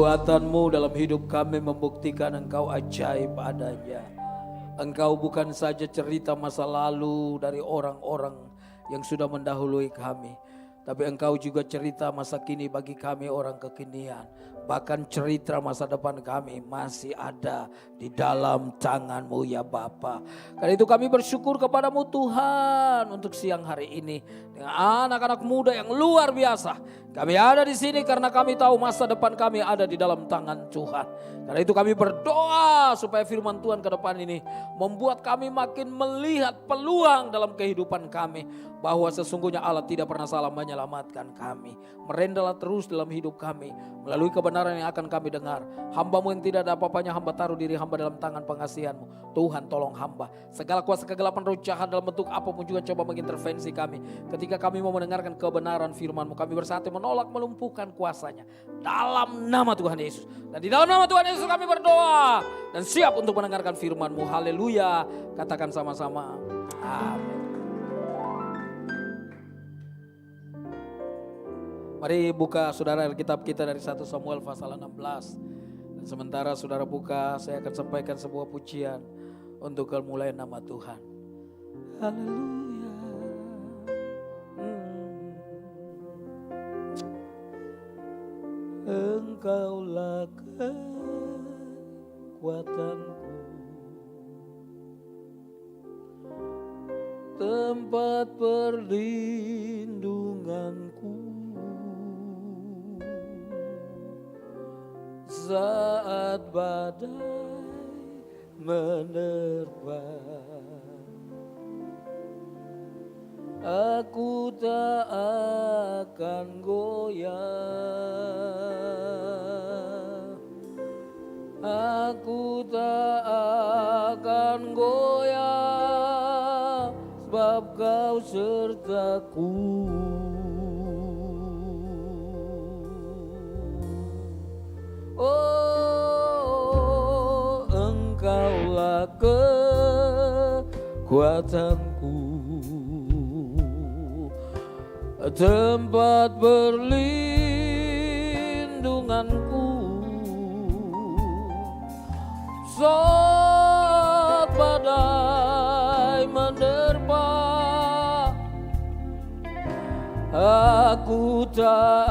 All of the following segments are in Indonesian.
Perbuatan-Mu dalam hidup kami membuktikan Engkau ajaib adanya. Engkau bukan saja cerita masa lalu dari orang-orang yang sudah mendahului kami, tapi Engkau juga cerita masa kini bagi kami orang kekinian. Bahkan cerita masa depan kami masih ada di dalam tangan-Mu ya Bapa. Karena itu kami bersyukur kepada-Mu Tuhan untuk siang hari ini. Dengan anak-anak muda yang luar biasa. Kami ada di sini karena kami tahu masa depan kami ada di dalam tangan Tuhan. Karena itu kami berdoa supaya firman Tuhan ke depan ini membuat kami makin melihat peluang dalam kehidupan kami. Bahwa sesungguhnya Allah tidak pernah salah menyelamatkan kami. Merendahlah terus dalam hidup kami melalui kebenaran yang akan kami dengar. Hamba-Mu yang tidak ada apa-apanya, hamba taruh diri hamba dalam tangan pengasihan-Mu. Tuhan tolong hamba. Segala kuasa kegelapan roh jahat dalam bentuk apapun juga coba mengintervensi kami. Ketika kami mau mendengarkan kebenaran firman-Mu, kami bersatu menolak melumpuhkan kuasanya. Dalam nama Tuhan Yesus. Dan di dalam nama Tuhan Yesus kami berdoa. Dan siap untuk mendengarkan firman-Mu. Haleluya. Katakan sama-sama. Amin. Mari buka saudara Alkitab kita dari 1 Samuel pasal 16. Dan sementara saudara buka, saya akan sampaikan sebuah pujian untuk kemuliaan nama Tuhan. Haleluya. Engkaulah kekuatanku, tempat perlindunganku. Saat badai menerpa, aku tak akan goyah. Aku tak akan goyah, sebab Kau sertaku. Oh, Engkaulah kekuatanku, tempat perlindunganku. Saat badai menerpa, aku tak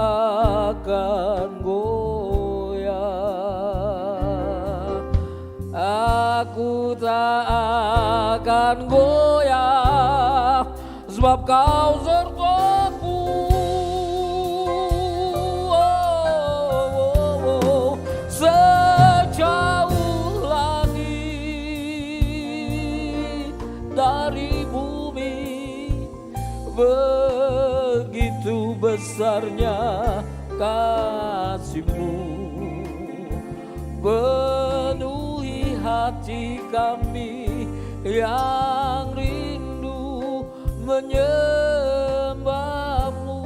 akan goyah. Aku tak akan goyah, sebab Kau sertaku. Sejauh langit dari bumi, begitu besarnya kasih-Mu. Penuhi hati kami yang rindu menyembah-Mu.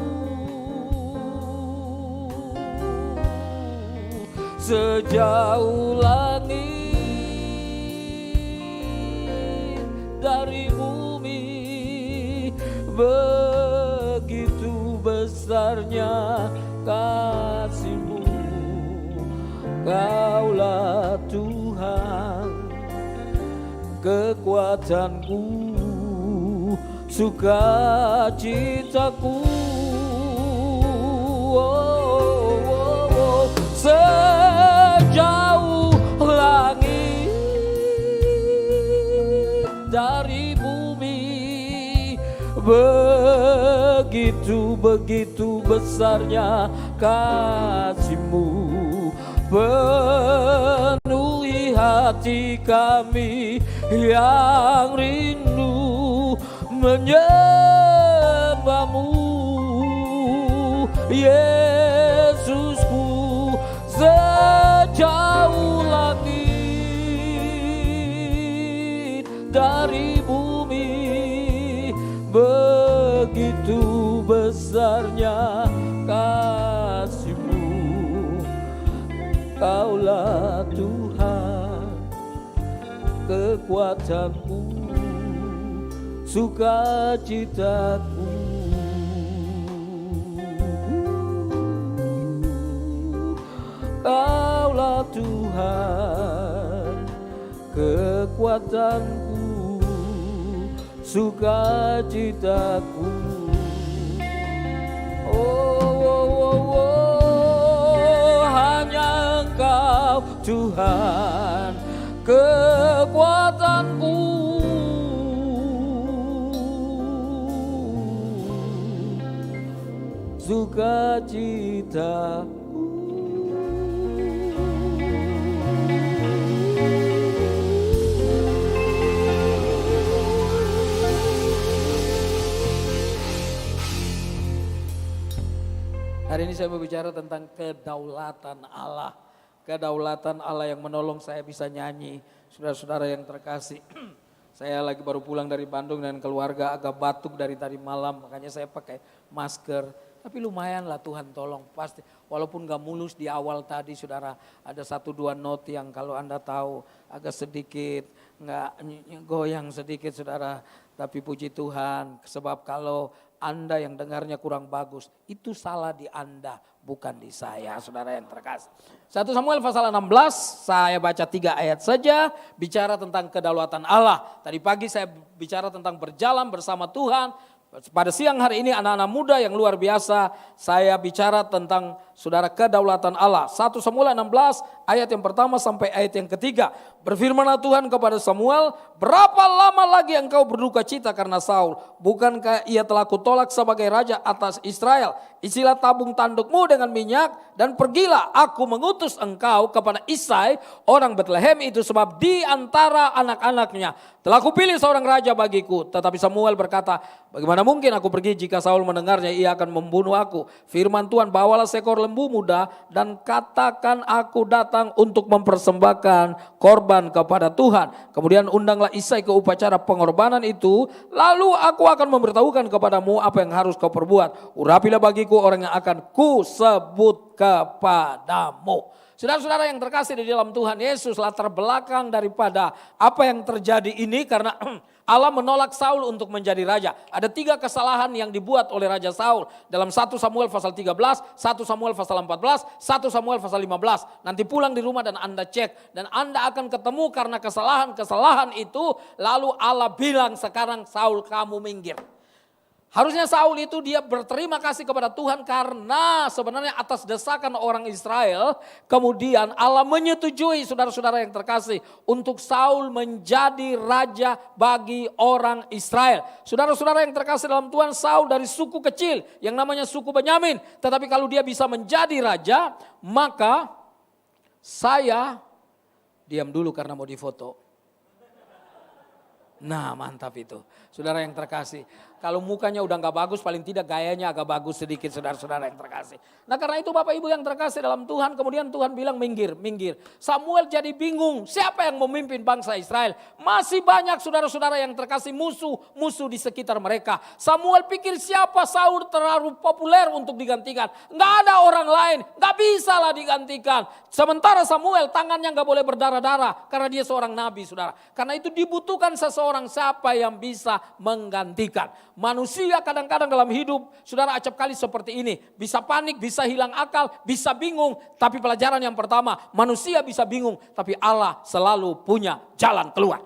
Sejauh langit dari bumi, begitu besarnya kasih-Mu. Kaulah Tuhan, kekuatanku, sukacitaku. Sejauh langit dari bumi, begitu besarnya kasih-Mu. Penuhi hati kami yang rindu menyembah-Mu. Yesusku, sejauh langit dari bumi, begitu besarnya kasih-Mu. Kaulah Tuhan, kekuatanku, sukacitaku. Kaulah Tuhan, kekuatanku, sukacitaku. Hanya Engkau Tuhan, kekuatanku, sukacitaku. Hari ini saya berbicara tentang kedaulatan Allah. Kedaulatan Allah yang menolong saya bisa nyanyi. Saudara-saudara yang terkasih. Saya lagi baru pulang dari Bandung dan keluarga agak batuk dari tadi malam. Makanya saya pakai masker. Tapi lumayan lah Tuhan tolong. Pasti walaupun gak mulus di awal tadi saudara. Ada 1-2 not yang kalau Anda tahu agak sedikit. Gak goyang sedikit saudara. Tapi puji Tuhan. Sebab kalau Anda yang dengarnya kurang bagus, itu salah di Anda, bukan di saya, saudara yang terkasih. 1 Samuel pasal 16, saya baca 3 ayat saja, bicara tentang kedaulatan Allah. Tadi pagi saya bicara tentang berjalan bersama Tuhan. Pada siang hari ini anak-anak muda yang luar biasa, saya bicara tentang saudara kedaulatan Allah. 1 Samuel 16 ayat yang pertama sampai ayat yang ketiga. Berfirmanlah Tuhan kepada Samuel, berapa lama lagi engkau berduka cita karena Saul? Bukankah ia telah kutolak sebagai raja atas Israel? Isilah tabung tandukmu dengan minyak dan pergilah, aku mengutus engkau kepada Isai orang Bethlehem itu, sebab di antara anak-anaknya telah kupilih seorang raja bagiku. Tetapi Samuel berkata, bagaimana mungkin aku pergi jika Saul mendengarnya ia akan membunuh aku? Firman Tuhan, bawalah seekor lembu muda dan katakan aku datang untuk mempersembahkan korban kepada Tuhan. Kemudian undanglah Isai ke upacara pengorbanan itu, lalu aku akan memberitahukan kepadamu apa yang harus kau perbuat. Urapilah bagiku orang yang akan ku sebut kepadamu. Saudara-saudara yang terkasih di dalam Tuhan Yesus, latar belakang daripada apa yang terjadi ini karena Allah menolak Saul untuk menjadi raja. Ada 3 kesalahan yang dibuat oleh Raja Saul. Dalam 1 Samuel pasal 13, 1 Samuel pasal 14, 1 Samuel pasal 15. Nanti pulang di rumah dan Anda cek. Dan Anda akan ketemu karena kesalahan-kesalahan itu. Lalu Allah bilang, sekarang Saul kamu minggir. Harusnya Saul itu dia berterima kasih kepada Tuhan karena sebenarnya atas desakan orang Israel. Kemudian Allah menyetujui saudara-saudara yang terkasih untuk Saul menjadi raja bagi orang Israel. Saudara-saudara yang terkasih dalam Tuhan, Saul dari suku kecil yang namanya suku Benyamin. Tetapi kalau dia bisa menjadi raja, maka saya diam dulu karena mau difoto. Nah mantap itu, saudara yang terkasih. Kalau mukanya udah gak bagus, paling tidak gayanya agak bagus sedikit saudara-saudara yang terkasih. Nah karena itu Bapak Ibu yang terkasih dalam Tuhan, kemudian Tuhan bilang minggir, minggir. Samuel jadi bingung, siapa yang memimpin bangsa Israel? Masih banyak saudara-saudara yang terkasih musuh di sekitar mereka. Samuel pikir siapa, Saul terlalu populer untuk digantikan. Gak ada orang lain, gak bisa lah digantikan. Sementara Samuel tangannya gak boleh berdarah-darah karena dia seorang nabi saudara. Karena itu dibutuhkan seseorang siapa yang bisa menggantikan. Manusia kadang-kadang dalam hidup, saudara acap kali seperti ini. Bisa panik, bisa hilang akal, bisa bingung. Tapi pelajaran yang pertama, manusia bisa bingung, tapi Allah selalu punya jalan keluar.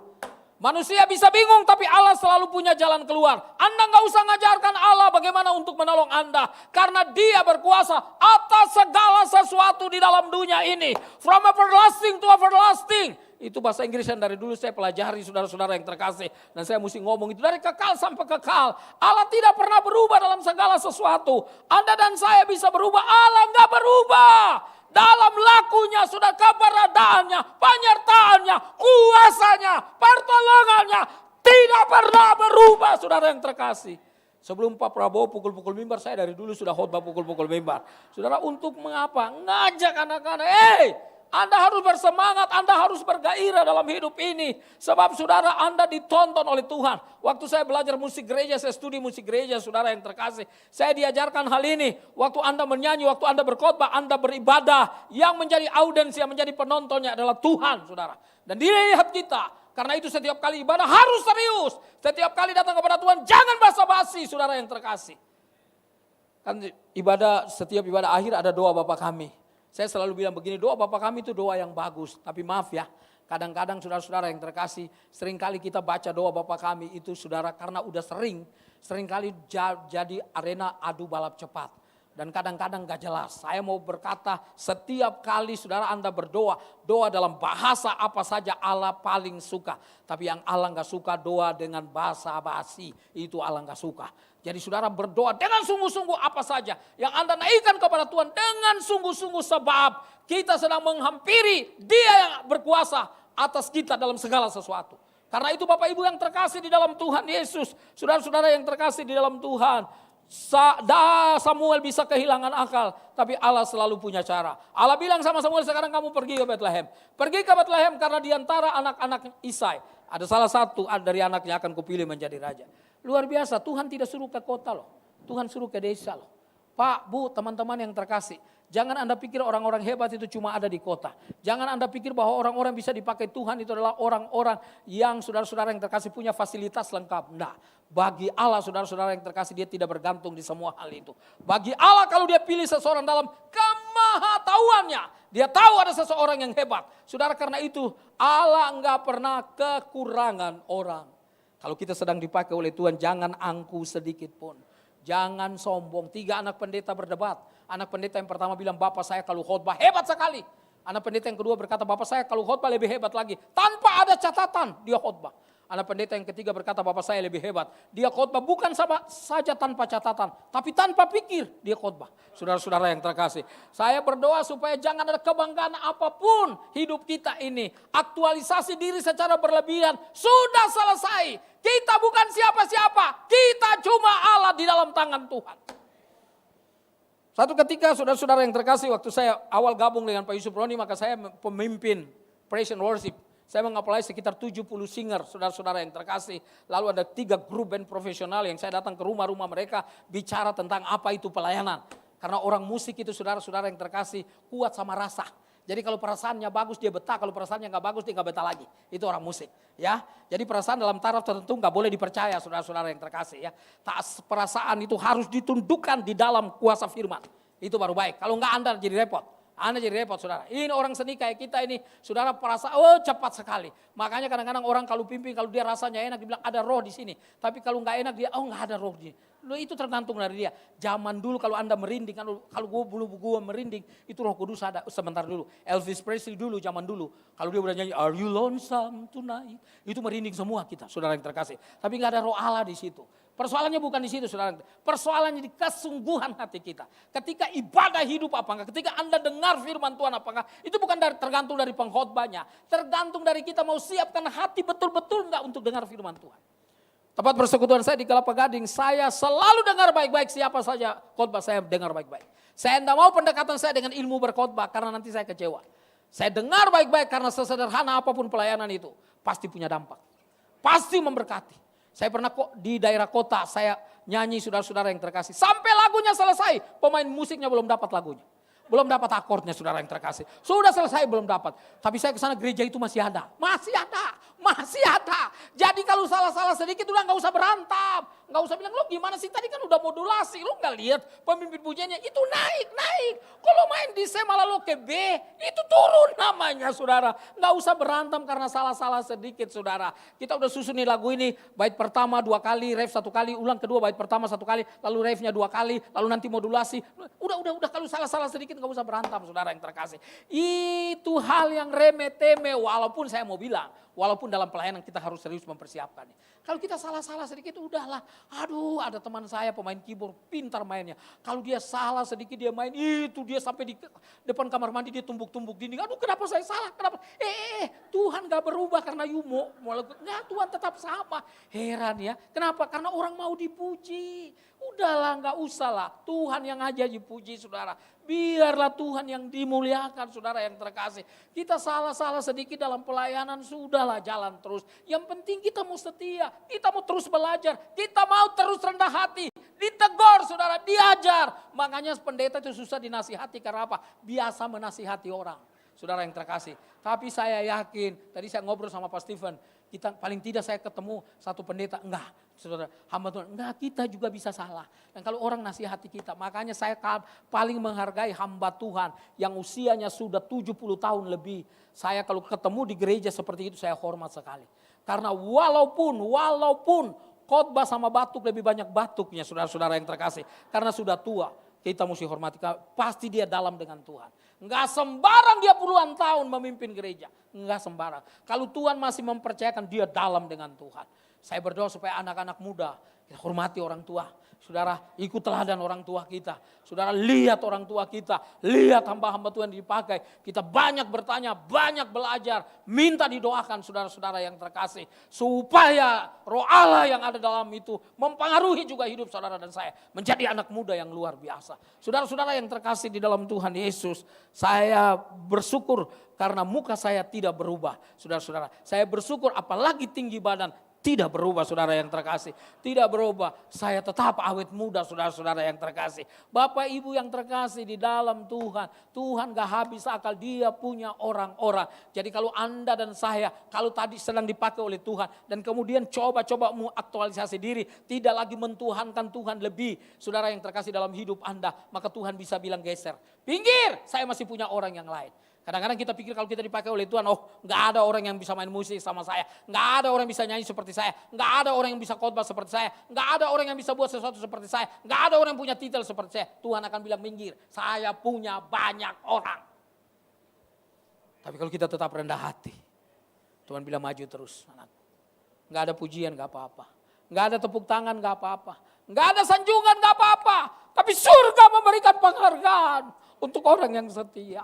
Manusia bisa bingung, tapi Allah selalu punya jalan keluar. Anda gak usah ngajarkan Allah bagaimana untuk menolong Anda. Karena Dia berkuasa atas segala sesuatu di dalam dunia ini. From everlasting to everlasting. Itu bahasa Inggris yang dari dulu saya pelajari saudara-saudara yang terkasih. Dan saya mesti ngomong itu dari kekal sampai kekal. Allah tidak pernah berubah dalam segala sesuatu. Anda dan saya bisa berubah, Allah gak berubah. Dalam lakunya sudah keberadaannya, penyertaannya, kuasanya, pertolongannya tidak pernah berubah saudara yang terkasih. Sebelum Pak Prabowo pukul-pukul mimbar, saya dari dulu sudah khotbah pukul-pukul mimbar. Saudara untuk mengapa? Ngajak anak-anak, Anda harus bersemangat, Anda harus bergairah dalam hidup ini. Sebab saudara Anda ditonton oleh Tuhan. Waktu saya belajar musik gereja, saya studi musik gereja saudara yang terkasih. Saya diajarkan hal ini. Waktu Anda menyanyi, waktu Anda berkhotbah, Anda beribadah. Yang menjadi audiens, yang menjadi penontonnya adalah Tuhan saudara. Dan dilihat kita. Karena itu setiap kali ibadah harus serius. Setiap kali datang kepada Tuhan jangan basa-basi saudara yang terkasih. Kan ibadah, setiap ibadah akhir ada doa Bapa kami. Saya selalu bilang begini, doa Bapa kami itu doa yang bagus. Tapi maaf ya, kadang-kadang saudara-saudara yang terkasih, seringkali kita baca doa Bapa kami itu saudara karena udah seringkali jadi arena adu balap cepat. Dan kadang-kadang gak jelas. Saya mau berkata setiap kali saudara Anda berdoa, doa dalam bahasa apa saja Allah paling suka. Tapi yang Allah gak suka doa dengan bahasa basi, itu Allah gak suka. Jadi saudara berdoa dengan sungguh-sungguh apa saja yang Anda naikkan kepada Tuhan dengan sungguh-sungguh sebab kita sedang menghampiri Dia yang berkuasa atas kita dalam segala sesuatu. Karena itu Bapak Ibu yang terkasih di dalam Tuhan Yesus, saudara-saudara yang terkasih di dalam Tuhan. Samuel bisa kehilangan akal, tapi Allah selalu punya cara. Allah bilang sama Samuel, sekarang kamu pergi ke Bethlehem. Pergi ke Bethlehem karena di antara anak-anak Isai ada salah satu dari anaknya akan kupilih menjadi raja. Luar biasa, Tuhan tidak suruh ke kota loh. Tuhan suruh ke desa loh. Pak, Bu, teman-teman yang terkasih. Jangan Anda pikir orang-orang hebat itu cuma ada di kota. Jangan Anda pikir bahwa orang-orang bisa dipakai Tuhan itu adalah orang-orang yang saudara-saudara yang terkasih punya fasilitas lengkap. Nah, bagi Allah saudara-saudara yang terkasih dia tidak bergantung di semua hal itu. Bagi Allah kalau dia pilih seseorang dalam kemahatauannya, dia tahu ada seseorang yang hebat. Saudara, karena itu Allah enggak pernah kekurangan orang. Kalau kita sedang dipakai oleh Tuhan, jangan angku sedikit pun. Jangan sombong. 3 anak pendeta berdebat. Anak pendeta yang pertama bilang, Bapak saya kalau khotbah hebat sekali. Anak pendeta yang kedua berkata, Bapak saya kalau khotbah lebih hebat lagi. Tanpa ada catatan dia khotbah. Anak pendeta yang ketiga berkata, Bapak saya lebih hebat. Dia khotbah bukan saja tanpa catatan, tapi tanpa pikir dia khotbah. Saudara-saudara yang terkasih, saya berdoa supaya jangan ada kebanggaan apapun hidup kita ini. Aktualisasi diri secara berlebihan sudah selesai. Kita bukan siapa-siapa, kita cuma Allah di dalam tangan Tuhan. Satu ketika saudara-saudara yang terkasih, waktu saya awal gabung dengan Pak Yusuf Roni, maka saya pemimpin praise and worship. Saya mengapply sekitar 70 singer, saudara-saudara yang terkasih. Lalu ada 3 grup band profesional yang saya datang ke rumah-rumah mereka bicara tentang apa itu pelayanan. Karena orang musik itu saudara-saudara yang terkasih kuat sama rasa. Jadi kalau perasaannya bagus dia betah, kalau perasaannya nggak bagus dia nggak betah lagi. Itu orang musik, ya. Jadi perasaan dalam taraf tertentu nggak boleh dipercaya, saudara-saudara yang terkasih, ya. Perasaan itu harus ditundukkan di dalam kuasa firman. Itu baru baik. Kalau nggak Anda jadi repot. Anda jadi repot saudara. Ini orang seni kayak kita ini, saudara perasaan cepat sekali. Makanya kadang-kadang orang kalau pimpin, kalau dia rasanya enak, dibilang ada roh di sini. Tapi kalau nggak enak dia, nggak ada roh di sini. Itu tergantung dari dia. Zaman dulu kalau Anda merinding, kalau gue merinding, itu Roh Kudus ada. Sebentar dulu, Elvis Presley dulu, zaman dulu. Kalau dia udah nyanyi, Are you lonesome tonight? Itu merinding semua kita, saudara yang terkasih. Tapi nggak ada roh Allah di situ. Persoalannya bukan di situ, saudara. Persoalannya di kesungguhan hati kita. Ketika ibadah hidup apa enggak, ketika Anda dengar firman Tuhan apa enggak, itu bukan tergantung dari pengkhotbahnya. Tergantung dari kita mau siapkan hati betul-betul enggak untuk dengar firman Tuhan. Tempat persekutuan saya di Kelapa Gading, saya selalu dengar baik-baik siapa saja khotbah saya dengar baik-baik. Saya tidak mau pendekatan saya dengan ilmu berkhotbah karena nanti saya kecewa. Saya dengar baik-baik karena sesederhana apapun pelayanan itu pasti punya dampak. Pasti memberkati. Saya pernah kok di daerah kota saya nyanyi saudara-saudara yang terkasih. Sampai lagunya selesai, pemain musiknya belum dapat lagunya. Belum dapat akordnya saudara yang terkasih. Sudah selesai belum dapat. Tapi saya ke sana gereja itu masih ada. Masih ada. Masih ada. Jadi kalau salah-salah sedikit udah gak usah berantem. Gak usah bilang, lu gimana sih tadi kan udah modulasi. Lu gak lihat pemimpin pujiannya itu naik. Kalau main di C malah lo ke B. Itu turun namanya saudara. Gak usah berantem karena salah-salah sedikit saudara. Kita udah susunin lagu ini. Bait pertama 2 kali, ref 1 kali. Ulang kedua bait pertama 1 kali. Lalu refnya 2 kali. Lalu nanti modulasi. Udah kalau salah-salah sedikit gak usah berantem saudara yang terkasih. Itu hal yang remeh-temeh. Walaupun saya mau bilang. Walaupun dalam pelayanan kita harus serius mempersiapkan. Kalau kita salah-salah sedikit udahlah. Aduh ada teman saya pemain keyboard pintar mainnya. Kalau dia salah sedikit dia main itu dia sampai di depan kamar mandi dia tumbuk-tumbuk dinding. Aduh kenapa saya salah? Kenapa? Tuhan gak berubah karena Yumo. Nggak, Tuhan tetap sama. Heran ya. Kenapa? Karena orang mau dipuji. Udahlah gak usah lah. Tuhan yang aja dipuji saudara. Biarlah Tuhan yang dimuliakan saudara yang terkasih. Kita salah-salah sedikit dalam pelayanan sudahlah jalan terus. Yang penting kita mau setia. Kita mau terus belajar. Kita mau terus rendah hati. Ditegur saudara, diajar. Makanya pendeta itu susah dinasihati karena apa? Biasa menasihati orang. saudara yang terkasih. Tapi saya yakin, tadi saya ngobrol sama Pak Stephen, kita paling tidak saya ketemu satu pendeta, enggak, saudara, hamba Tuhan, enggak, kita juga bisa salah. Dan kalau orang nasihati kita, makanya saya paling menghargai hamba Tuhan yang usianya sudah 70 tahun lebih. Saya kalau ketemu di gereja seperti itu, saya hormat sekali. Karena walaupun khotbah sama batuk lebih banyak batuknya, saudara-saudara yang terkasih. Karena sudah tua, kita mesti hormati, pasti dia dalam dengan Tuhan. Enggak sembarang dia puluhan tahun memimpin gereja, enggak sembarang. Kalau Tuhan masih mempercayakan dia dalam dengan Tuhan. Saya berdoa supaya anak-anak muda kita hormati orang tua. Saudara, ikut teladan orang tua kita. Saudara, lihat orang tua kita, lihat hamba-hamba Tuhan dipakai. Kita banyak bertanya, banyak belajar, minta didoakan saudara-saudara yang terkasih. Supaya roh Allah yang ada dalam itu mempengaruhi juga hidup saudara dan saya. Menjadi anak muda yang luar biasa. Saudara-saudara yang terkasih di dalam Tuhan Yesus, saya bersyukur karena muka saya tidak berubah. Saudara-saudara, saya bersyukur apalagi tinggi badan. Tidak berubah saudara yang terkasih. Tidak berubah. Saya tetap awet muda saudara-saudara yang terkasih. Bapak ibu yang terkasih di dalam Tuhan. Tuhan gak habis akal, dia punya orang-orang. Jadi kalau Anda dan saya, kalau tadi sedang dipakai oleh Tuhan. Dan kemudian coba-coba mengaktualisasi diri. Tidak lagi mentuhankan Tuhan lebih. Saudara yang terkasih dalam hidup Anda. Maka Tuhan bisa bilang geser. Pinggir, saya masih punya orang yang lain. Kadang-kadang kita pikir kalau kita dipakai oleh Tuhan, oh gak ada orang yang bisa main musik sama saya. Gak ada orang yang bisa nyanyi seperti saya. Gak ada orang yang bisa khotbah seperti saya. Gak ada orang yang bisa buat sesuatu seperti saya. Gak ada orang yang punya titel seperti saya. Tuhan akan bilang minggir, saya punya banyak orang. Tapi kalau kita tetap rendah hati, Tuhan bilang maju terus anakku. Gak ada pujian gak apa-apa. Gak ada tepuk tangan gak apa-apa. Gak ada sanjungan gak apa-apa. Tapi surga memberikan penghargaan untuk orang yang setia.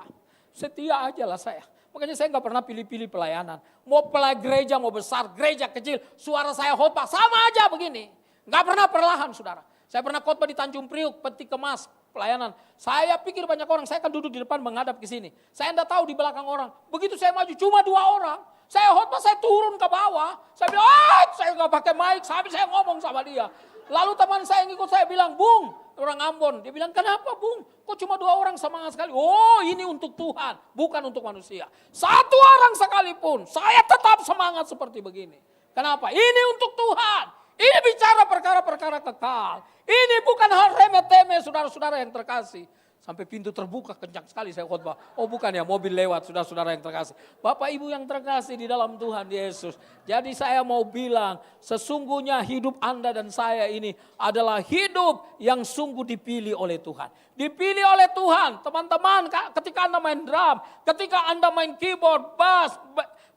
Setia aja lah saya. Makanya saya gak pernah pilih-pilih pelayanan. Mau gereja mau besar, gereja kecil. Suara saya khotbah sama aja begini. Gak pernah perlahan saudara. Saya pernah khotbah di Tanjung Priuk, Peti Kemas, pelayanan. Saya pikir banyak orang, saya akan duduk di depan menghadap ke sini. Saya enggak tahu di belakang orang. Begitu saya maju cuma 2 orang. Saya khotbah, saya turun ke bawah. Saya bilang, saya gak pakai mic, sampai saya ngomong sama dia. Lalu teman saya yang ikut saya bilang, Bung, orang Ambon. Dia bilang, kenapa Bung? Kok cuma 2 orang semangat sekali? Oh ini untuk Tuhan, bukan untuk manusia. 1 orang sekalipun, saya tetap semangat seperti begini. Kenapa? Ini untuk Tuhan. Ini bicara perkara-perkara kekal. Ini bukan hal remeh-temeh saudara-saudara yang terkasih. Sampai pintu terbuka kencang sekali saya khotbah. Oh bukan ya, mobil lewat saudara-saudara yang terkasih. Bapak ibu yang terkasih di dalam Tuhan Yesus. Jadi saya mau bilang sesungguhnya hidup Anda dan saya ini adalah hidup yang sungguh dipilih oleh Tuhan. Dipilih oleh Tuhan. Teman-teman ketika Anda main drum, ketika Anda main keyboard, bass,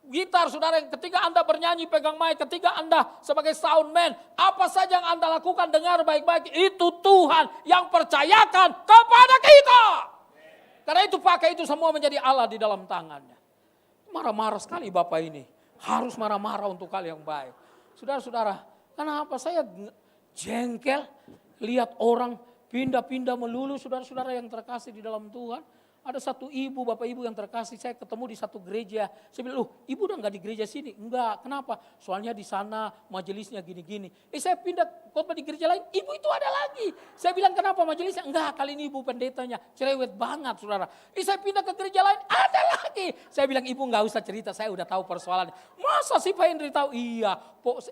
gitar saudara, ketika Anda bernyanyi pegang mic, ketika Anda sebagai soundman, apa saja yang Anda lakukan dengar baik-baik, itu Tuhan yang percayakan kepada kita. Karena itu pakai itu semua menjadi Allah di dalam tangannya. Marah-marah sekali Bapak ini, harus marah-marah untuk hal yang baik. Saudara-saudara, kenapa saya jengkel lihat orang pindah-pindah melulu saudara-saudara yang terkasih di dalam Tuhan. Ada satu ibu, bapak ibu yang terkasih, saya ketemu di satu gereja. Saya bilang, ibu udah gak di gereja sini? Enggak, kenapa? Soalnya di sana majelisnya gini-gini. Saya pindah khotbah di gereja lain, ibu itu ada lagi. Saya bilang, kenapa majelisnya? Enggak, kali ini ibu pendetanya cerewet banget saudara. Saya pindah ke gereja lain, ada lagi. Saya bilang, ibu gak usah cerita, saya udah tahu persoalannya. Masa sih Pak Hendri tahu? Iya,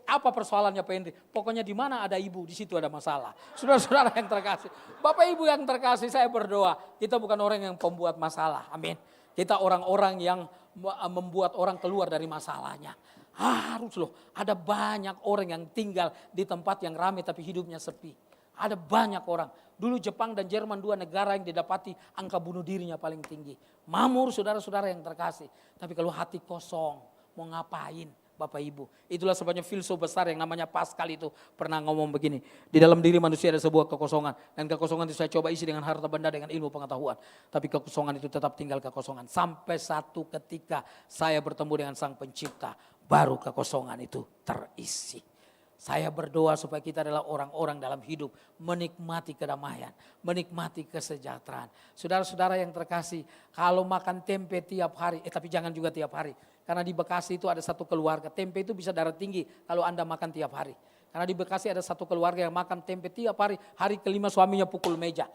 apa persoalannya Pak Hendri? Pokoknya di mana ada ibu, di situ ada masalah. Saudara-saudara yang terkasih. Bapak ibu yang terkasih, saya berdoa. Kita bukan orang yang membuat masalah, amin. Kita orang-orang yang membuat orang keluar dari masalahnya. Harus loh, ada banyak orang yang tinggal di tempat yang ramai tapi hidupnya sepi. Ada banyak orang. Dulu Jepang dan Jerman 2 negara yang didapati angka bunuh dirinya paling tinggi. Mamur saudara-saudara yang terkasih. Tapi kalau hati kosong, mau ngapain? Bapak Ibu. Itulah sebabnya filsuf besar yang namanya Pascal itu pernah ngomong begini. Di dalam diri manusia ada sebuah kekosongan. Dan kekosongan itu saya coba isi dengan harta benda, dengan ilmu pengetahuan. Tapi kekosongan itu tetap tinggal kekosongan. Sampai satu ketika saya bertemu dengan Sang Pencipta. Baru kekosongan itu terisi. Saya berdoa supaya kita adalah orang-orang dalam hidup menikmati kedamaian, menikmati kesejahteraan. Saudara-saudara yang terkasih, kalau makan tempe tiap hari, tapi jangan juga tiap hari. Karena di Bekasi itu ada satu keluarga, tempe itu bisa darah tinggi kalau Anda makan tiap hari. Karena di Bekasi ada satu keluarga yang makan tempe tiap hari, hari kelima suaminya pukul meja.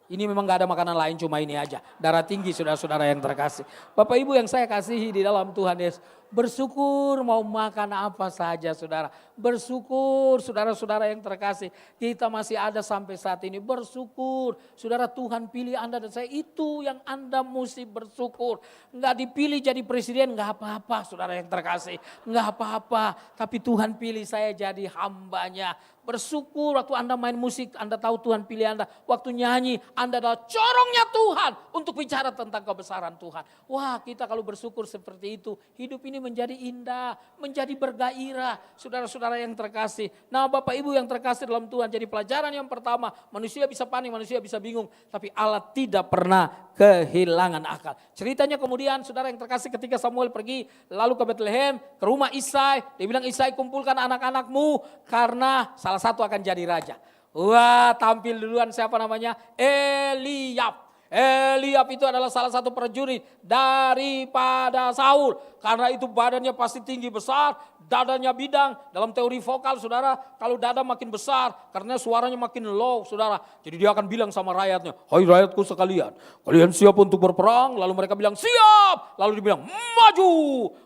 Ini memang gak ada makanan lain, cuma ini aja. Darah tinggi saudara-saudara yang terkasih. Bapak Ibu yang saya kasihi di dalam Tuhan Yesus. Bersyukur mau makan apa saja saudara. Bersyukur saudara-saudara yang terkasih. Kita masih ada sampai saat ini. Bersyukur. Saudara, Tuhan pilih Anda dan saya. Itu yang Anda mesti bersyukur. Gak dipilih jadi presiden gak apa-apa saudara yang terkasih. Gak apa-apa. Tapi Tuhan pilih saya jadi hambanya. Bersyukur waktu Anda main musik, Anda tahu Tuhan pilih Anda. Waktu nyanyi, Anda adalah corongnya Tuhan untuk bicara tentang kebesaran Tuhan. Wah, kita kalau bersyukur seperti itu, hidup ini menjadi indah, menjadi bergairah. Saudara-saudara yang terkasih. Nah, Bapak Ibu yang terkasih dalam Tuhan, jadi pelajaran yang pertama, manusia bisa panik, manusia bisa bingung. Tapi Allah tidak pernah kehilangan akal. Ceritanya kemudian saudara yang terkasih ketika Samuel pergi lalu ke Bethlehem, ke rumah Isai. Dia bilang, Isai kumpulkan anak-anakmu karena salah satu akan jadi raja. Wah, tampil duluan siapa namanya? Eliab. Eliab itu adalah salah satu prajurit daripada Saul. Karena itu badannya pasti tinggi besar, dadanya bidang. Dalam teori vokal saudara, kalau dada makin besar karena suaranya makin low saudara. Jadi dia akan bilang sama rakyatnya, hai rakyatku sekalian, kalian siap untuk berperang? Lalu mereka bilang siap. Lalu dia bilang maju.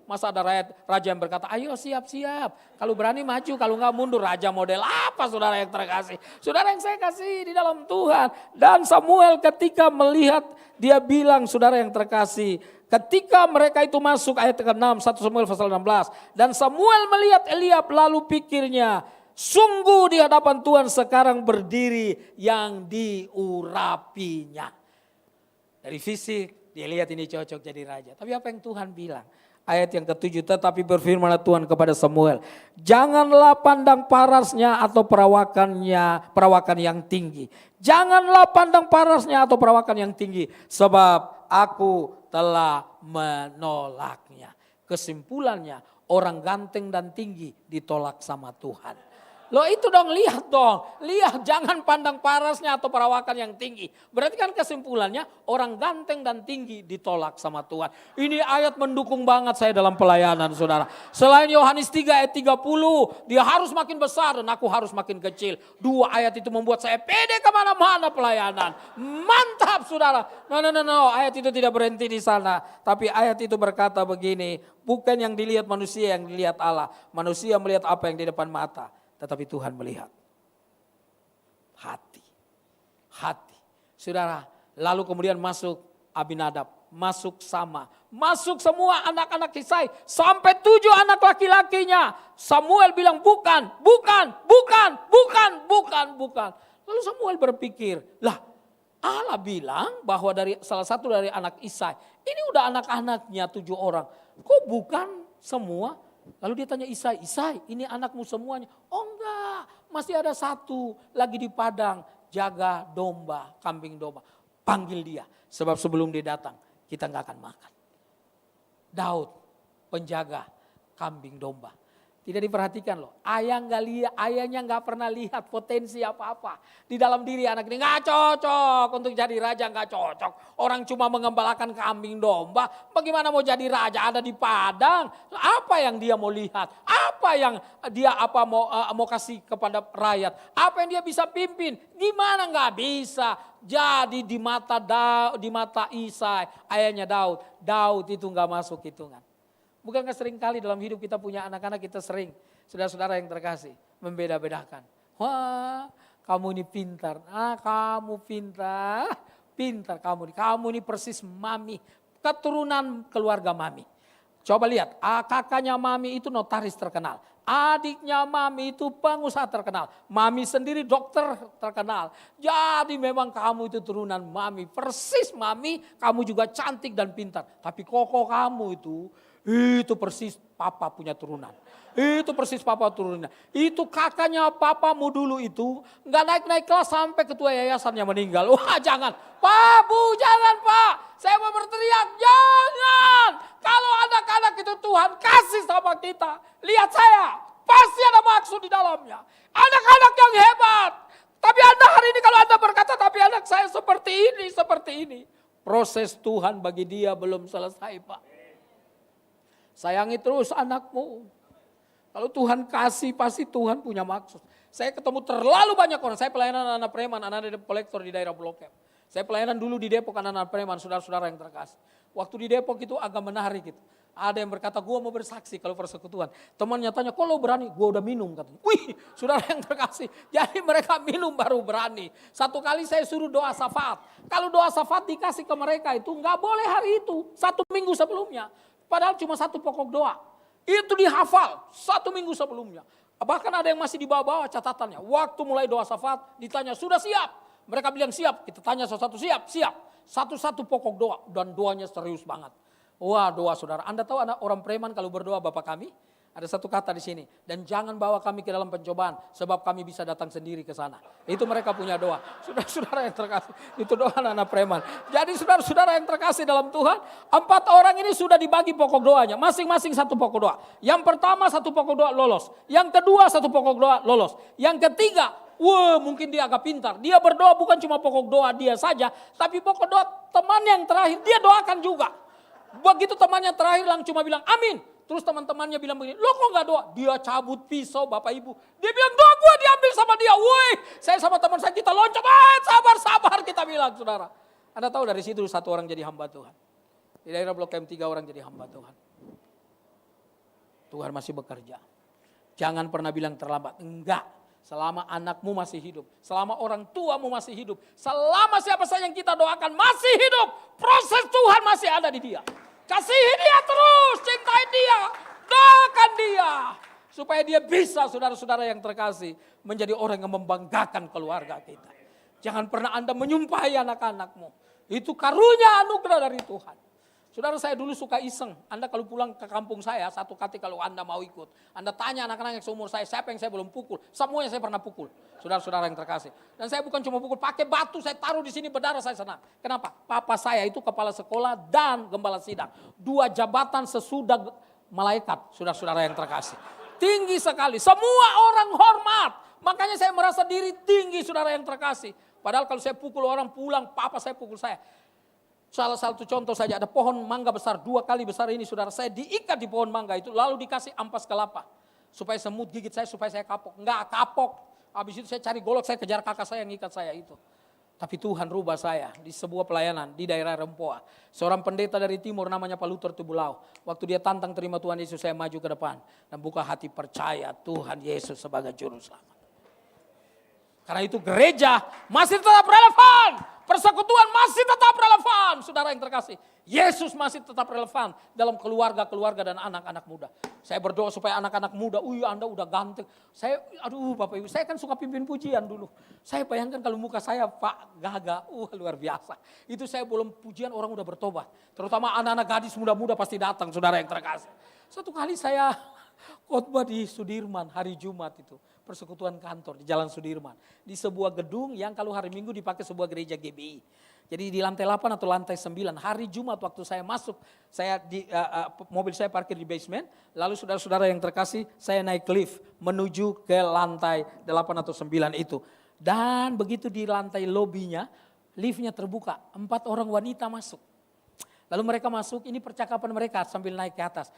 Masa ada raja yang berkata, ayo siap-siap. Kalau berani maju, kalau enggak mundur. Raja model apa saudara yang terkasih? Saudara yang saya kasih di dalam Tuhan. Dan Samuel ketika melihat, dia bilang saudara yang terkasih, ketika mereka itu masuk ayat ke-6, 1 Samuel pasal 16. Dan Samuel melihat Eliab lalu pikirnya, sungguh di hadapan Tuhan sekarang berdiri yang diurapinya. Dari fisik dia lihat ini cocok jadi raja. Tapi apa yang Tuhan bilang? Ayat yang ke-7, tetapi berfirmanlah Tuhan kepada Samuel, janganlah pandang parasnya atau perawakan yang tinggi. Janganlah pandang parasnya atau perawakan yang tinggi, sebab aku telah menolaknya. Kesimpulannya, orang ganteng dan tinggi ditolak sama Tuhan. Loh itu dong, lihat dong. Lihat, jangan pandang parasnya atau perawakan yang tinggi. Berarti kan kesimpulannya orang ganteng dan tinggi ditolak sama Tuhan. Ini ayat mendukung banget saya dalam pelayanan saudara. Selain Yohanes 3 ayat 30, dia harus makin besar dan aku harus makin kecil. Dua ayat itu membuat saya pede kemana-mana pelayanan. Mantap saudara. No, ayat itu tidak berhenti di sana. Tapi ayat itu berkata begini, bukan yang dilihat manusia yang dilihat Allah. Manusia melihat apa yang di depan mata. Tetapi Tuhan melihat hati. Saudara, lalu kemudian masuk Abinadab, masuk Sama, masuk semua anak-anak Isai, sampai 7 anak laki-lakinya. Samuel bilang bukan. Lalu Samuel berpikir, lah Allah bilang bahwa dari salah satu dari anak Isai, ini udah anak-anaknya 7 orang, kok bukan semua? Lalu dia tanya Isai, ini anakmu semuanya? Oh enggak, masih ada satu lagi di padang jaga domba, kambing domba. Panggil dia, sebab sebelum dia datang kita enggak akan makan. Daud, penjaga kambing domba. Tidak diperhatikan loh, ayahnya enggak pernah lihat potensi apa-apa. Di dalam diri anak ini enggak cocok untuk jadi raja, enggak cocok. Orang cuma mengembalakan kambing domba, bagaimana mau jadi raja? Ada di padang, apa yang dia mau lihat? Apa yang dia mau kasih kepada rakyat? Apa yang dia bisa pimpin? Gimana enggak bisa? Jadi di mata Isai, ayahnya Daud itu enggak masuk hitungan. Bukankah sering kali dalam hidup kita punya anak-anak, kita sering, saudara-saudara yang terkasih, membeda-bedakan. Wah, kamu ini pintar. Kamu pintar kamu ini persis mami, keturunan keluarga mami. Coba lihat, kakaknya mami itu notaris terkenal. Adiknya mami itu pengusaha terkenal. Mami sendiri dokter terkenal. Jadi memang kamu itu turunan mami. Persis mami, kamu juga cantik dan pintar. Tapi koko kamu itu persis papa punya turunan. Itu persis papa turunnya. Itu kakaknya papamu dulu itu nggak naik-naik kelas sampai ketua yayasannya meninggal. Wah jangan, Pak, Bu, jangan Pak. Saya mau berteriak, jangan. Kalau anak-anak itu Tuhan kasih sama kita. Lihat saya, pasti ada maksud di dalamnya. Anak-anak yang hebat. Tapi Anda hari ini kalau Anda berkata, tapi anak saya seperti ini. Proses Tuhan bagi dia belum selesai Pak. Sayangi terus anakmu. Kalau Tuhan kasih, pasti Tuhan punya maksud. Saya ketemu terlalu banyak orang. Saya pelayanan anak preman, anak debt collector di daerah Blok M. Saya pelayanan dulu di Depok anak-anak preman, saudara-saudara yang terkasih. Waktu di Depok itu agak menarik gitu. Ada yang berkata, gue mau bersaksi kalau persekutuan. Temannya tanya, kok lo berani? Gue udah minum katanya. Wih, saudara yang terkasih. Jadi mereka minum baru berani. Satu kali saya suruh doa syafaat. Kalau doa syafaat dikasih ke mereka itu nggak boleh hari itu. 1 minggu sebelumnya. Padahal cuma 1 pokok doa. Itu dihafal 1 minggu sebelumnya. Bahkan ada yang masih di bawah-bawah catatannya. Waktu mulai doa syafaat ditanya, sudah siap? Mereka bilang siap, kita tanya satu-satu, siap. Satu-satu pokok doa dan doanya serius banget. Wah, doa saudara. Anda tahu anak orang preman kalau berdoa Bapak kami? Ada satu kata di sini. Dan jangan bawa kami ke dalam pencobaan sebab kami bisa datang sendiri ke sana. Itu mereka punya doa. Saudara-saudara yang terkasih, itu doa anak-anak preman. Jadi saudara-saudara yang terkasih dalam Tuhan, 4 orang ini sudah dibagi pokok doanya. Masing-masing 1 pokok doa. Yang pertama 1 pokok doa lolos. Yang kedua 1 pokok doa lolos. Yang ketiga, wah mungkin dia agak pintar. Dia berdoa bukan cuma pokok doa dia saja. Tapi pokok doa teman yang terakhir dia doakan juga. Begitu temannya terakhir langsung cuma bilang amin. Terus teman-temannya bilang begini, lo kok gak doa? Dia cabut pisau Bapak Ibu. Dia bilang doa gue diambil sama dia. Woi, saya sama teman saya kita loncat. Sabar kita bilang saudara. Anda tahu dari situ 1 orang jadi hamba Tuhan. Di daerah Blok M 3 orang jadi hamba Tuhan. Tuhan masih bekerja. Jangan pernah bilang terlambat. Enggak. Selama anakmu masih hidup, selama orang tuamu masih hidup, selama siapa saja yang kita doakan masih hidup, proses Tuhan masih ada di dia. Kasihi dia terus, cintai dia, doakan dia. Supaya dia bisa saudara-saudara yang terkasih menjadi orang yang membanggakan keluarga kita. Jangan pernah Anda menyumpahi anak-anakmu. Itu karunia anugerah dari Tuhan. Saudara saya dulu suka iseng, Anda kalau pulang ke kampung saya, satu kali kalau Anda mau ikut. Anda tanya anak-anak yang seumur saya, siapa yang saya belum pukul. Semuanya saya pernah pukul, saudara-saudara yang terkasih. Dan saya bukan cuma pukul, pakai batu saya taruh di sini berdarah saya senang. Kenapa? Papa saya itu kepala sekolah dan gembala sidang. 2 jabatan sesudah malaikat, saudara-saudara yang terkasih. Tinggi sekali, semua orang hormat. Makanya saya merasa diri tinggi saudara yang terkasih. Padahal kalau saya pukul orang pulang, papa saya pukul saya. Salah satu contoh saja, ada pohon mangga besar 2 kali besar ini saudara, saya diikat di pohon mangga itu lalu dikasih ampas kelapa supaya semut gigit saya supaya saya kapok. Enggak kapok, habis itu saya cari golok, saya kejar kakak saya yang ikat saya itu. Tapi Tuhan rubah saya di sebuah pelayanan di daerah Rempoa. Seorang pendeta dari timur namanya Pak Luther Tubulau. Waktu dia tantang terima Tuhan Yesus, saya maju ke depan dan buka hati percaya Tuhan Yesus sebagai juru selamat. Karena itu gereja masih tetap relevan. Persekutuan masih tetap relevan, saudara yang terkasih. Yesus masih tetap relevan dalam keluarga-keluarga dan anak-anak muda. Saya berdoa supaya anak-anak muda, Anda udah ganteng. Bapak Ibu, saya kan suka pimpin pujian dulu. Saya bayangkan kalau muka saya Pak Gaga, luar biasa. Itu saya belum pujian orang udah bertobat. Terutama anak-anak gadis muda-muda pasti datang, saudara yang terkasih. Satu kali saya khotbah di Sudirman hari Jumat itu. Persekutuan kantor di Jalan Sudirman. Di sebuah gedung yang kalau hari Minggu dipakai sebuah gereja GBI. Jadi di lantai 8 atau lantai 9. Hari Jumat waktu saya masuk, mobil saya parkir di basement. Lalu saudara-saudara yang terkasih, saya naik lift menuju ke lantai 8 atau 9 itu. Dan begitu di lantai lobinya, liftnya terbuka. 4 orang wanita masuk. Lalu mereka masuk, ini percakapan mereka sambil naik ke atas.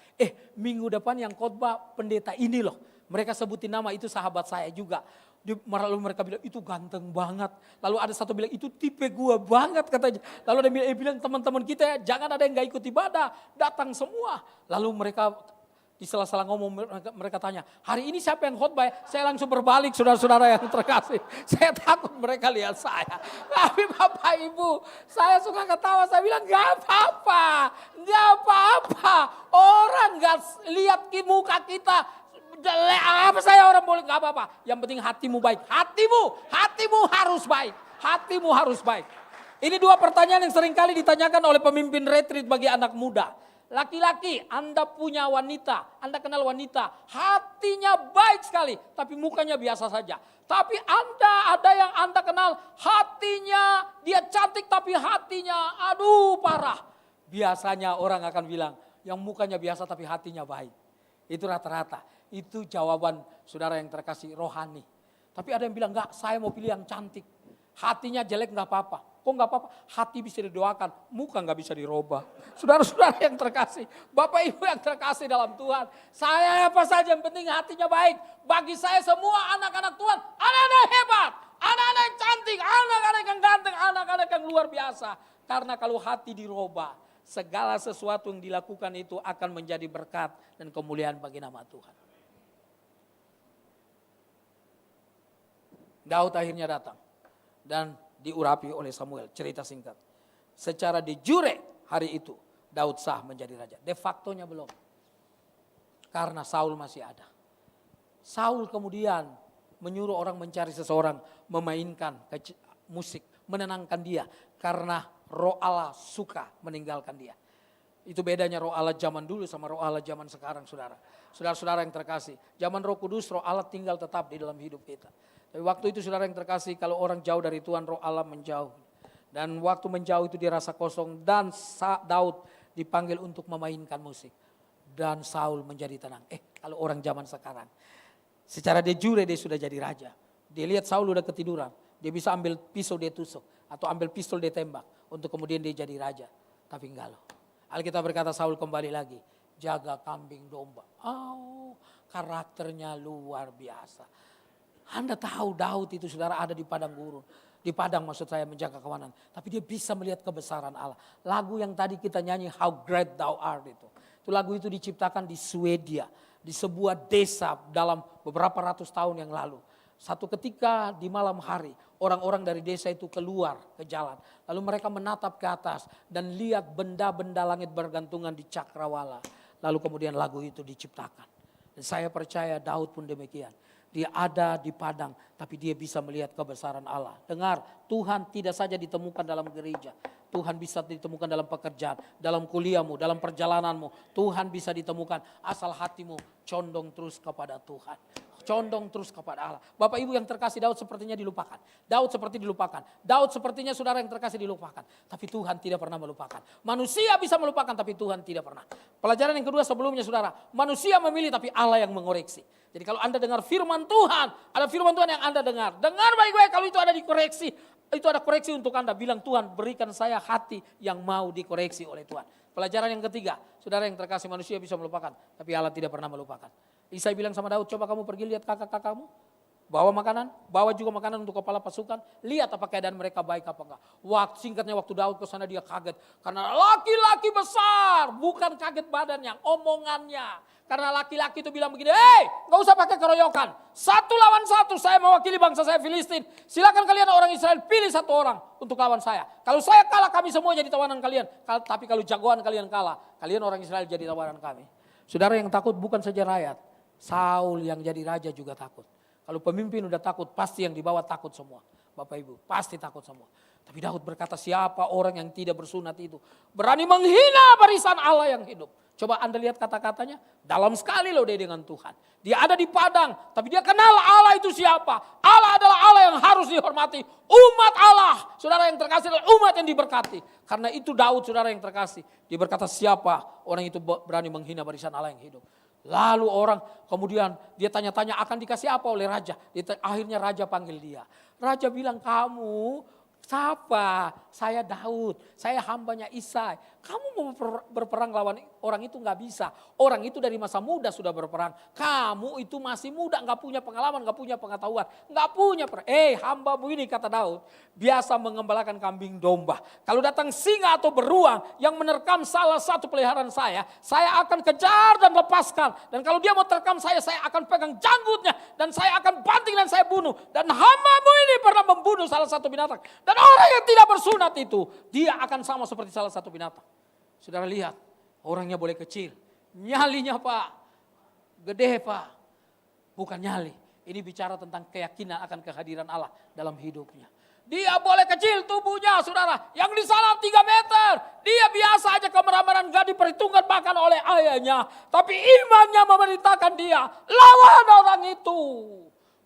Minggu depan yang khotbah pendeta ini loh. Mereka sebutin nama, itu sahabat saya juga. Lalu mereka bilang itu ganteng banget. Lalu ada satu bilang itu tipe gua banget katanya. Lalu ada bilang teman-teman kita ya, jangan ada yang gak ikut ibadah. Datang semua. Lalu mereka di sela-sela ngomong mereka tanya, hari ini siapa yang khotbah? Saya langsung berbalik saudara-saudara yang terkasih. Saya takut mereka lihat saya. Tapi Bapak Ibu, saya suka ketawa. Saya bilang gak apa-apa. Orang gak lihat muka kita. Apa saya orang boleh gak apa-apa. Yang penting hatimu baik. Hatimu harus baik. Hatimu harus baik. Ini 2 pertanyaan yang seringkali ditanyakan oleh pemimpin retreat bagi anak muda. Laki-laki, Anda punya wanita, Anda kenal wanita, hatinya baik sekali, tapi mukanya biasa saja. Tapi ada yang Anda kenal, hatinya dia cantik tapi hatinya parah. Biasanya orang akan bilang, yang mukanya biasa tapi hatinya baik. Itu rata-rata. Itu jawaban saudara yang terkasih rohani. Tapi ada yang bilang, enggak, saya mau pilih yang cantik. Hatinya jelek enggak apa-apa. Kok enggak apa-apa? Hati bisa didoakan, muka enggak bisa dirubah. Saudara-saudara yang terkasih, Bapak Ibu yang terkasih dalam Tuhan. Saya apa saja yang penting hatinya baik. Bagi saya semua anak-anak Tuhan, anak-anak hebat. Anak-anak yang cantik, anak-anak yang ganteng, anak-anak yang luar biasa. Karena kalau hati dirubah, segala sesuatu yang dilakukan itu akan menjadi berkat dan kemuliaan bagi nama Tuhan. Daud akhirnya datang dan diurapi oleh Samuel. Cerita singkat. Secara de jure hari itu Daud sah menjadi raja. De factonya belum. Karena Saul masih ada. Saul kemudian menyuruh orang mencari seseorang memainkan musik, menenangkan dia. Karena roh Allah suka meninggalkan dia. Itu bedanya roh Allah zaman dulu sama roh Allah zaman sekarang, saudara. Saudara-saudara yang terkasih, zaman Roh Kudus roh Allah tinggal tetap di dalam hidup kita. Tapi waktu itu saudara yang terkasih, kalau orang jauh dari Tuhan, roh Allah menjauh. Dan waktu menjauh itu dia rasa kosong dan Daud dipanggil untuk memainkan musik. Dan Saul menjadi tenang. Kalau orang zaman sekarang, secara de jure dia sudah jadi raja. Dia lihat Saul udah ketiduran, dia bisa ambil pisau dia tusuk atau ambil pistol dia tembak untuk kemudian dia jadi raja. Tapi enggak loh. Alkitab berkata Saul kembali lagi, jaga kambing domba. Karakternya luar biasa. Anda tahu Daud itu saudara ada di padang gurun. Di padang maksud saya menjaga kawanan. Tapi dia bisa melihat kebesaran Allah. Lagu yang tadi kita nyanyi How Great Thou Art itu. Lagu itu diciptakan di Swedia. Di sebuah desa dalam beberapa ratus tahun yang lalu. Satu ketika di malam hari orang-orang dari desa itu keluar ke jalan. Lalu mereka menatap ke atas dan lihat benda-benda langit bergantungan di cakrawala. Lalu kemudian lagu itu diciptakan. Dan saya percaya Daud pun demikian. Dia ada di padang, tapi dia bisa melihat kebesaran Allah. Dengar, Tuhan tidak saja ditemukan dalam gereja. Tuhan bisa ditemukan dalam pekerjaan, dalam kuliahmu, dalam perjalananmu. Tuhan bisa ditemukan asal hatimu condong terus kepada Tuhan. Condong terus kepada Allah. Bapak Ibu yang terkasih, Daud sepertinya dilupakan. Daud seperti dilupakan. Daud sepertinya saudara yang terkasih dilupakan. Tapi Tuhan tidak pernah melupakan. Manusia bisa melupakan tapi Tuhan tidak pernah. Pelajaran yang kedua sebelumnya saudara. Manusia memilih tapi Allah yang mengoreksi. Jadi kalau Anda dengar firman Tuhan, ada firman Tuhan yang Anda dengar. Dengar baik-baik kalau itu ada dikoreksi. Itu ada koreksi untuk Anda. Bilang Tuhan berikan saya hati yang mau dikoreksi oleh Tuhan. Pelajaran yang ketiga, saudara yang terkasih manusia bisa melupakan. Tapi Allah tidak pernah melupakan. Isai bilang sama Daud, coba kamu pergi lihat kakak-kakakmu. Bawa makanan, bawa juga makanan untuk kepala pasukan. Lihat apa keadaan mereka baik apa enggak. Singkatnya waktu Daud ke sana dia kaget. Karena laki-laki besar, bukan kaget badannya, omongannya. Karena laki-laki itu bilang begini, gak usah pakai keroyokan. 1 lawan 1, saya mewakili bangsa saya Filistin. Silakan kalian orang Israel pilih 1 orang untuk lawan saya. Kalau saya kalah kami semua jadi tawanan kalian. Tapi kalau jagoan kalian kalah, kalian orang Israel jadi tawanan kami. Saudara yang takut bukan saja rakyat. Saul yang jadi raja juga takut. Kalau pemimpin udah takut, pasti yang di bawah takut semua. Bapak Ibu, pasti takut semua. Tapi Daud berkata, siapa orang yang tidak bersunat itu berani menghina barisan Allah yang hidup. Coba Anda lihat kata-katanya, dalam sekali loh dia dengan Tuhan. Dia ada di padang, tapi dia kenal Allah itu siapa. Allah adalah Allah yang harus dihormati. Umat Allah, saudara yang terkasih adalah umat yang diberkati. Karena itu Daud saudara yang terkasih. Dia berkata siapa orang itu berani menghina barisan Allah yang hidup. Lalu orang kemudian dia tanya-tanya akan dikasih apa oleh raja. Akhirnya raja panggil dia. Raja bilang kamu siapa? Saya Daud, saya hambanya Isai. Kamu mau berperang lawan orang itu gak bisa. Orang itu dari masa muda sudah berperang. Kamu itu masih muda, gak punya pengalaman, gak punya pengetahuan. Gak punya hambamu ini kata Daud. Biasa mengembalakan kambing domba. Kalau datang singa atau beruang yang menerkam salah satu peliharaan saya akan kejar dan lepaskan. Dan kalau dia mau terkam saya akan pegang janggutnya. Dan saya akan banting dan saya bunuh. Dan hambamu ini pernah membunuh salah satu binatang. Dan orang yang tidak bersunat itu, dia akan sama seperti salah satu binatang. Saudara lihat, orangnya boleh kecil. Nyalinya Pak, gede Pak. Bukan nyali. Ini bicara tentang keyakinan akan kehadiran Allah dalam hidupnya. Dia boleh kecil tubuhnya saudara. Yang di sana 3 meter. Dia biasa aja kemeramaran gak diperhitungkan bahkan oleh ayahnya. Tapi imannya memerintahkan dia. Lawan orang itu.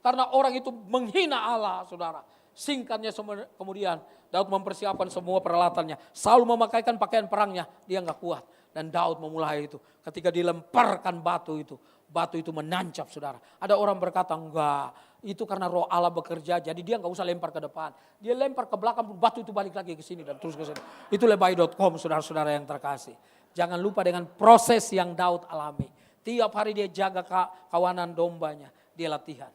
Karena orang itu menghina Allah saudara. Singkatnya kemudian Daud mempersiapkan semua peralatannya. Saul memakaikan pakaian perangnya, dia gak kuat. Dan Daud memulai itu. Ketika dilemparkan batu itu menancap saudara. Ada orang berkata enggak, itu karena roh Allah bekerja. Jadi dia gak usah lempar ke depan. Dia lempar ke belakang, batu itu balik lagi ke sini dan terus ke sini. Itu lebay.com saudara-saudara yang terkasih. Jangan lupa dengan proses yang Daud alami. Tiap hari dia jaga kawanan dombanya. Dia latihan.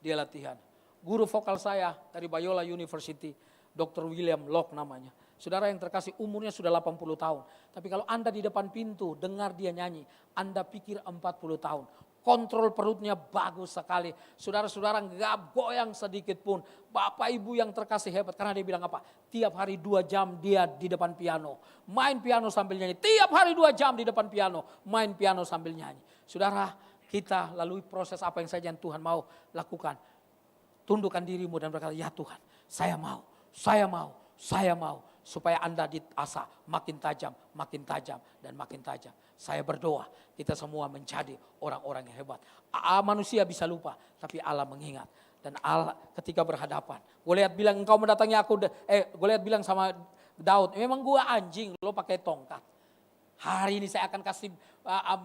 dia latihan. Guru vokal saya dari Biola University, Dr. William Locke namanya. Saudara yang terkasih, umurnya sudah 80 tahun. Tapi kalau Anda di depan pintu dengar dia nyanyi, Anda pikir 40 tahun. Kontrol perutnya bagus sekali. Saudara-saudara gak goyang sedikit pun. Bapak ibu yang terkasih hebat. Karena dia bilang apa? Tiap hari 2 jam dia di depan piano. Main piano sambil nyanyi. Tiap hari 2 jam di depan piano. Main piano sambil nyanyi. Saudara, kita lalui proses apa yang saja yang Tuhan mau lakukan. Tundukkan dirimu dan berkata, ya Tuhan, saya mau, saya mau, saya mau. Supaya Anda diasah makin tajam, dan makin tajam. Saya berdoa kita semua menjadi orang-orang yang hebat. Manusia bisa lupa, tapi Allah mengingat. Dan Allah ketika berhadapan. Goliat bilang engkau mendatangi aku. Goliat bilang sama Daud, memang gua anjing, lo pakai tongkat. Hari ini saya akan kasih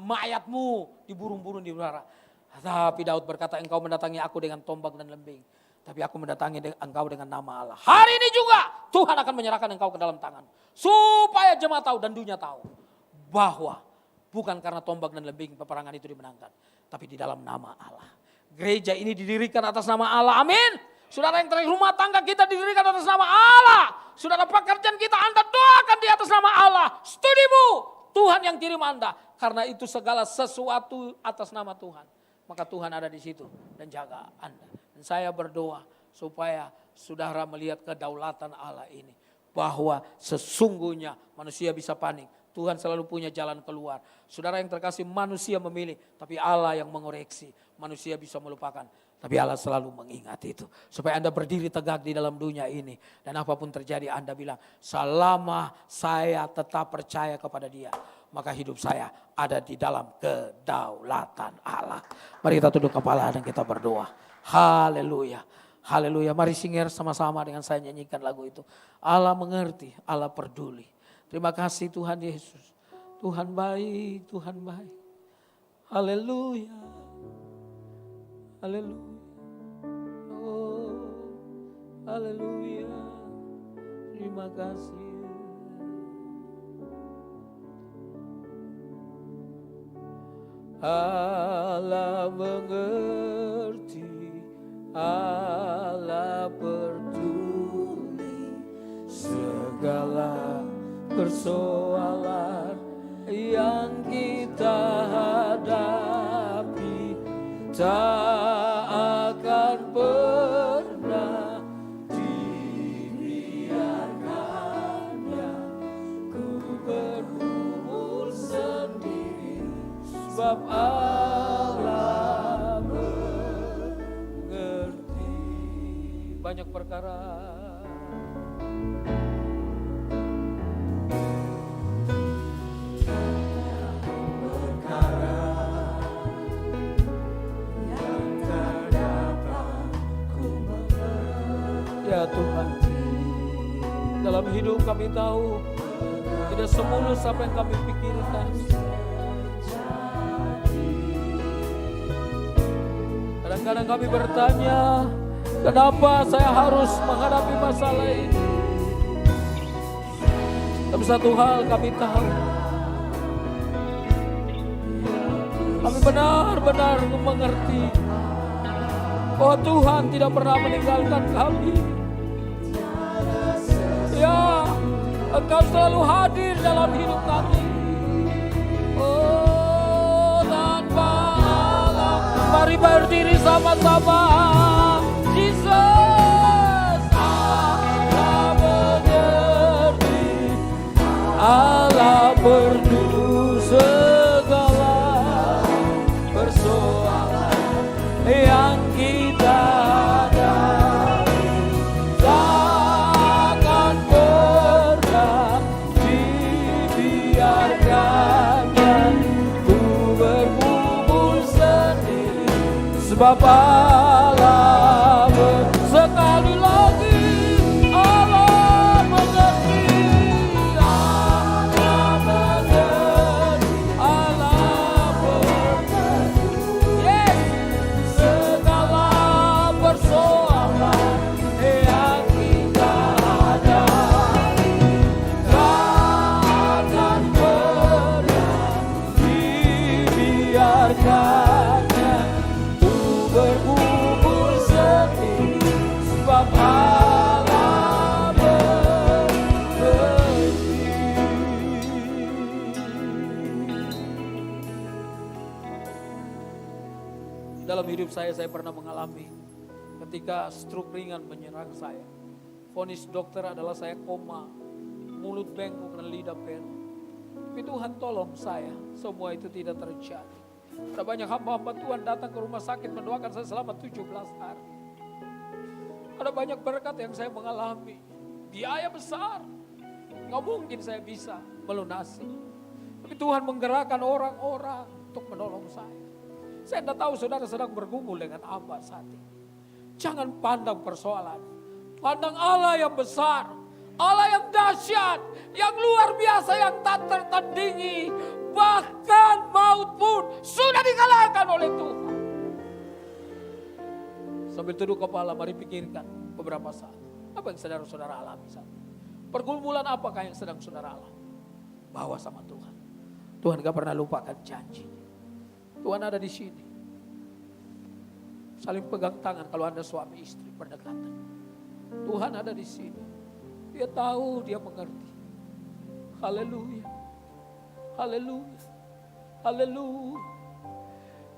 mayatmu diburung-burung di udara. Tapi Daud berkata, engkau mendatangi aku dengan tombak dan lembing. Tapi aku mendatangi engkau dengan nama Allah. Hari ini juga Tuhan akan menyerahkan engkau ke dalam tangan. Supaya jemaat tahu dan dunia tahu. Bahwa bukan karena tombak dan lembing peperangan itu dimenangkan. Tapi di dalam nama Allah. Gereja ini didirikan atas nama Allah. Amin. Saudara yang terakhir, rumah tangga kita didirikan atas nama Allah. Saudara, pekerjaan kita Anda doakan di atas nama Allah. Studimu Tuhan yang kirim Anda. Karena itu segala sesuatu atas nama Tuhan. Maka Tuhan ada di situ dan jaga Anda. Dan saya berdoa supaya saudara melihat kedaulatan Allah ini. Bahwa sesungguhnya manusia bisa panik. Tuhan selalu punya jalan keluar. Saudara yang terkasih, manusia memilih. Tapi Allah yang mengoreksi. Manusia bisa melupakan. Tapi Allah selalu mengingat itu. Supaya Anda berdiri tegak di dalam dunia ini. Dan apapun terjadi Anda bilang, selama saya tetap percaya kepada Dia, maka hidup saya ada di dalam kedaulatan Allah. Mari kita tunduk kepala dan kita berdoa. Haleluya. Haleluya. Mari singer sama-sama dengan saya nyanyikan lagu itu. Allah mengerti, Allah peduli. Terima kasih Tuhan Yesus. Tuhan baik, Tuhan baik. Haleluya. Haleluya. Oh, haleluya. Terima kasih. Allah mengerti, Allah peduli segala persoalan yang kita hadapi, tak akan pernah dibiarkannya ku bergumul sendiri. Sebab Allah mengerti banyak perkara. Ya Tuhan, dalam hidup kami tahu tidak semulus apa yang kami pikirkan. Kadang-kadang kami bertanya, kenapa saya harus menghadapi masalah ini? Tapi satu hal kami tahu, kami benar-benar mengerti bahwa Tuhan tidak pernah meninggalkan kami. Ya, Engkau selalu hadir dalam hidup kami. Oh, tanpa Allah. Mari berdiri sama-sama. Jesus, Allah mengerti, Allah peduli segala persoalan yang kita hadapi, takkan pernah dibiarkannya ku bergumul sendiri. Sebab Allah sekali lagi Allah mengerti, Allah mengerti, Allah mengerti. Yes, segala persoalan yang kita hadapi, takkan pernah dibiarkannya ku bergumul sendiri. Dalam hidup saya pernah mengalami ketika stroke ringan menyerang saya. Vonis dokter adalah saya koma, mulut bengkok dan lidah penuh. Tapi Tuhan tolong saya, semua itu tidak terjadi. Ada banyak hamba-hamba Tuhan datang ke rumah sakit mendoakan saya selama 17 hari. Ada banyak berkat yang saya mengalami. Biaya besar, nggak mungkin saya bisa melunasi. Tapi Tuhan menggerakkan orang-orang untuk menolong saya. Saya tidak tahu saudara sedang bergumul dengan apa saat ini. Jangan pandang persoalan. Pandang Allah yang besar. Allah yang dahsyat. Yang luar biasa, yang tak tertandingi. Bahkan maut pun sudah dikalahkan oleh Tuhan. Sambil tunduk kepala, mari pikirkan beberapa saat. Apa yang saudara-saudara alami saat ini? Pergumulan apakah yang sedang saudara alami? Bawa sama Tuhan. Tuhan gak pernah lupakan janji. Tuhan ada di sini. Saling pegang tangan kalau Anda suami istri berdekatan. Tuhan ada di sini. Dia tahu, dia mengerti. Haleluya. Haleluya. Haleluya.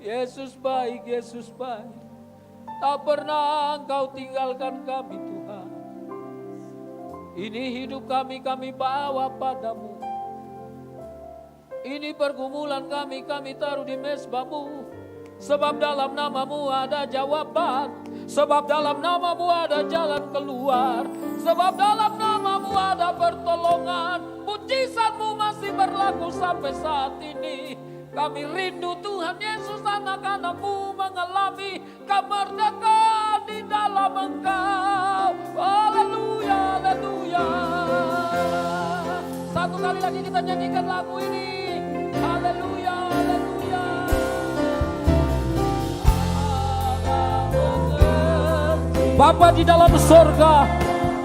Yesus baik, Yesus baik. Tak pernah Engkau tinggalkan kami Tuhan. Ini hidup kami bawa padamu. Ini pergumulan kami taruh di mezbamu. Sebab dalam namamu ada jawaban. Sebab dalam namamu ada jalan keluar. Sebab dalam namamu ada pertolongan. Mujizatmu masih berlaku sampai saat ini. Kami rindu Tuhan Yesus, anak-anakmu mengalami kemerdekaan di dalam Engkau. Haleluya, haleluya. Satu kali lagi kita nyanyikan lagu ini. Haleluya, haleluya. Bapa di dalam sorga,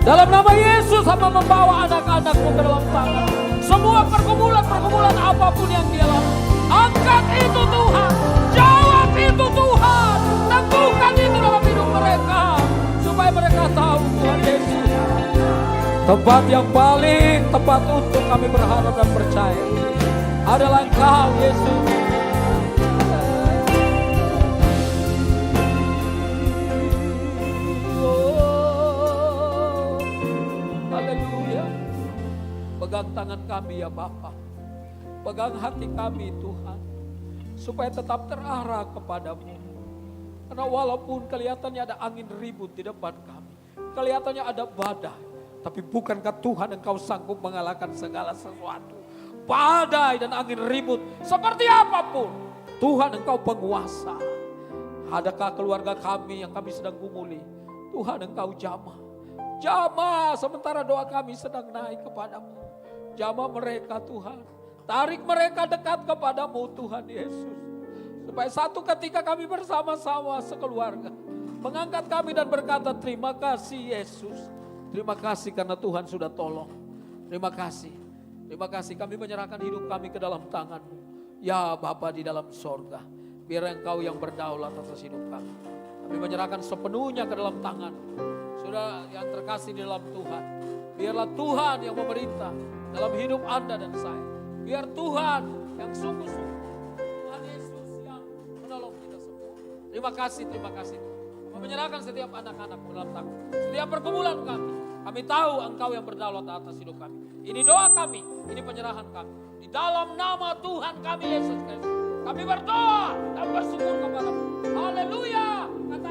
dalam nama Yesus hamba membawa anak-anakmu ke dalam tangan. Semua pergumulan apapun yang dia lakukan, angkat itu Tuhan, jawab itu Tuhan, tentukan itu dalam hidup mereka, supaya mereka tahu Tuhan Yesus tempat yang paling tepat untuk kami berharap dan percaya adalah Engkau Yesus. Oh, haleluya. Pegang tangan kami ya Bapa. Pegang hati kami Tuhan, supaya tetap terarah kepadamu. Karena walaupun kelihatannya ada angin ribut di depan kami, kelihatannya ada badai, tapi bukankah Tuhan Engkau sanggup mengalahkan segala sesuatu? Badai dan angin ribut, seperti apapun, Tuhan Engkau penguasa. Adakah keluarga kami yang kami sedang gumuli? Tuhan Engkau jamah. Jamah sementara doa kami sedang naik kepadamu. Jamah mereka Tuhan. Tarik mereka dekat kepadamu Tuhan Yesus. Supaya satu ketika kami bersama-sama sekeluarga mengangkat kami dan berkata terima kasih Yesus. Terima kasih karena Tuhan sudah tolong. Terima kasih. Terima kasih kami menyerahkan hidup kami ke dalam tangan-Mu. Ya Bapa di dalam sorga. Biar Engkau yang berdaulat atas hidup kami. Kami menyerahkan sepenuhnya ke dalam tangan. Sudah yang terkasih di dalam Tuhan. Biarlah Tuhan yang memerintah dalam hidup Anda dan saya. Biar Tuhan yang sungguh-sungguh, Tuhan Yesus yang menolong kita semua. Terima kasih. Kami menyerahkan setiap anak-anak dalam tangan. Setiap pergumulan kami tahu Engkau yang berdaulat atas hidup kami. Ini doa kami, ini penyerahan kami. Di dalam nama Tuhan kami Yesus Kristus. Kami berdoa dan bersyukur kepada-Mu. Haleluya. Kata